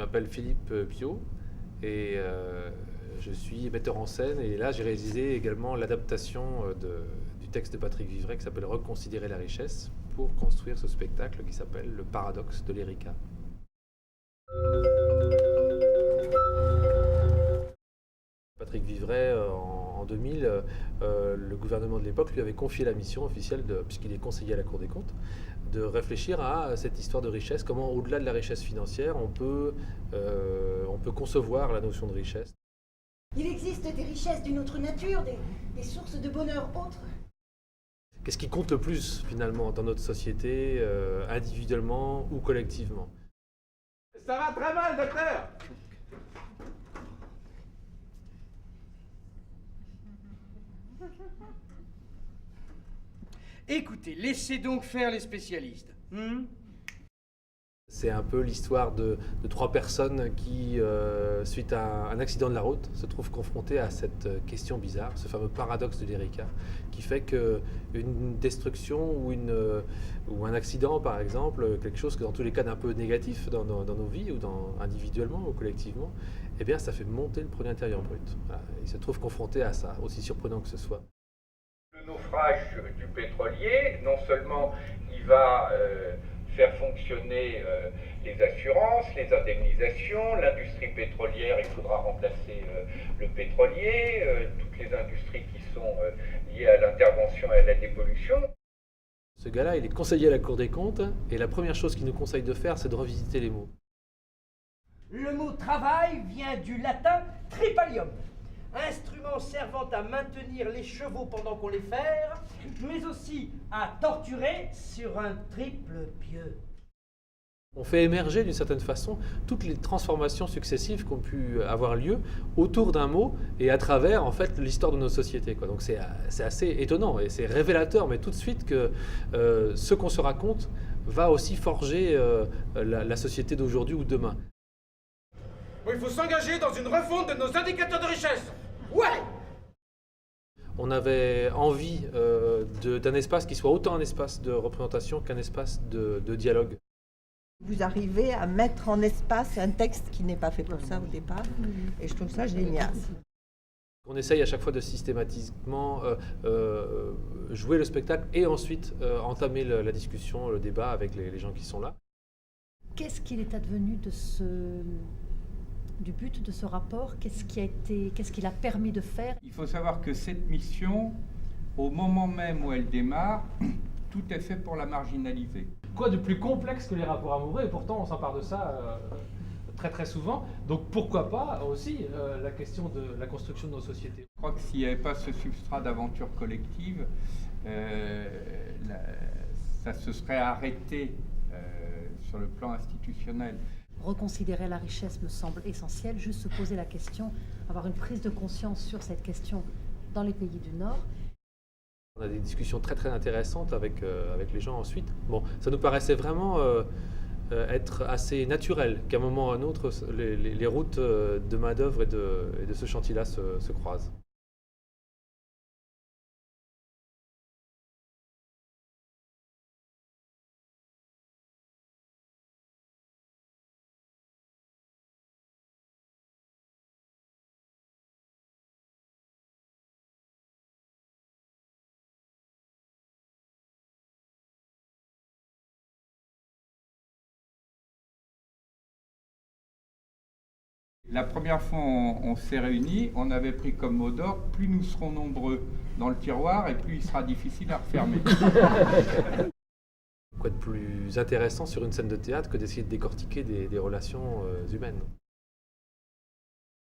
m'appelle Philippe Biot et je suis metteur en scène. Et là, j'ai réalisé également l'adaptation du texte de Patrick Vivray qui s'appelle Reconsidérer la richesse pour construire ce spectacle qui s'appelle Le paradoxe de l'Erika. Patrick Vivray, en 2000, le gouvernement de l'époque lui avait confié la mission officielle, puisqu'il est conseiller à la Cour des comptes, de réfléchir à cette histoire de richesse, comment au-delà de la richesse financière, on peut concevoir la notion de richesse. Il existe des richesses d'une autre nature, des sources de bonheur autres. Qu'est-ce qui compte le plus finalement dans notre société, individuellement ou collectivement? Ça va très mal, docteur! Écoutez, laissez donc faire les spécialistes. C'est un peu l'histoire de trois personnes qui, suite à un accident de la route, se trouvent confrontées à cette question bizarre, ce fameux paradoxe de l'Erika, qui fait qu'une destruction ou un accident, par exemple, quelque chose que dans tous les cas d'un peu négatif dans nos vies, ou individuellement ou collectivement, eh bien ça fait monter le produit intérieur brut. Voilà. Ils se trouvent confrontés à ça, aussi surprenant que ce soit. Le naufrage du pétrolier, non seulement il va faire fonctionner les assurances, les indemnisations, l'industrie pétrolière, il faudra remplacer le pétrolier, toutes les industries qui sont liées à l'intervention et à la dépollution. Ce gars-là, il est conseiller à la Cour des comptes, et la première chose qu'il nous conseille de faire, c'est de revisiter les mots. Le mot travail vient du latin tripalium, instrument servant à maintenir les chevaux pendant qu'on les ferre, mais aussi à torturer sur un triple pieu. On fait émerger d'une certaine façon toutes les transformations successives qui ont pu avoir lieu autour d'un mot et à travers en fait l'histoire de nos sociétés, quoi. Donc c'est assez étonnant et c'est révélateur, mais tout de suite que ce qu'on se raconte va aussi forger la société d'aujourd'hui ou demain. Il faut s'engager dans une refonte de nos indicateurs de richesse. Ouais! On avait envie d'un espace qui soit autant un espace de représentation qu'un espace de dialogue. Vous arrivez à mettre en espace un texte qui n'est pas fait pour ça au départ, et je trouve ça génial. On essaye à chaque fois de systématiquement jouer le spectacle et ensuite entamer la discussion, le débat avec les gens qui sont là. Qu'est-ce qu'il est advenu du but de ce rapport? Qu'est-ce qu'il a permis de faire? Il faut savoir que cette mission, au moment même où elle démarre, tout est fait pour la marginaliser. Quoi de plus complexe que les rapports amoureux, et pourtant on s'empare de ça très très souvent. Donc pourquoi pas aussi la question de la construction de nos sociétés. Je crois que s'il n'y avait pas ce substrat d'aventure collective, ça se serait arrêté sur le plan institutionnel. Reconsidérer la richesse me semble essentiel, juste se poser la question, avoir une prise de conscience sur cette question dans les pays du Nord. On a des discussions très très intéressantes avec les gens ensuite. Bon, ça nous paraissait vraiment être assez naturel qu'à un moment ou à un autre, les routes de main-d'œuvre et de ce chantier-là se croisent. La première fois on s'est réunis, on avait pris comme mot d'ordre, plus nous serons nombreux dans le tiroir et plus il sera difficile à refermer. Quoi de plus intéressant sur une scène de théâtre que d'essayer de décortiquer des relations humaines?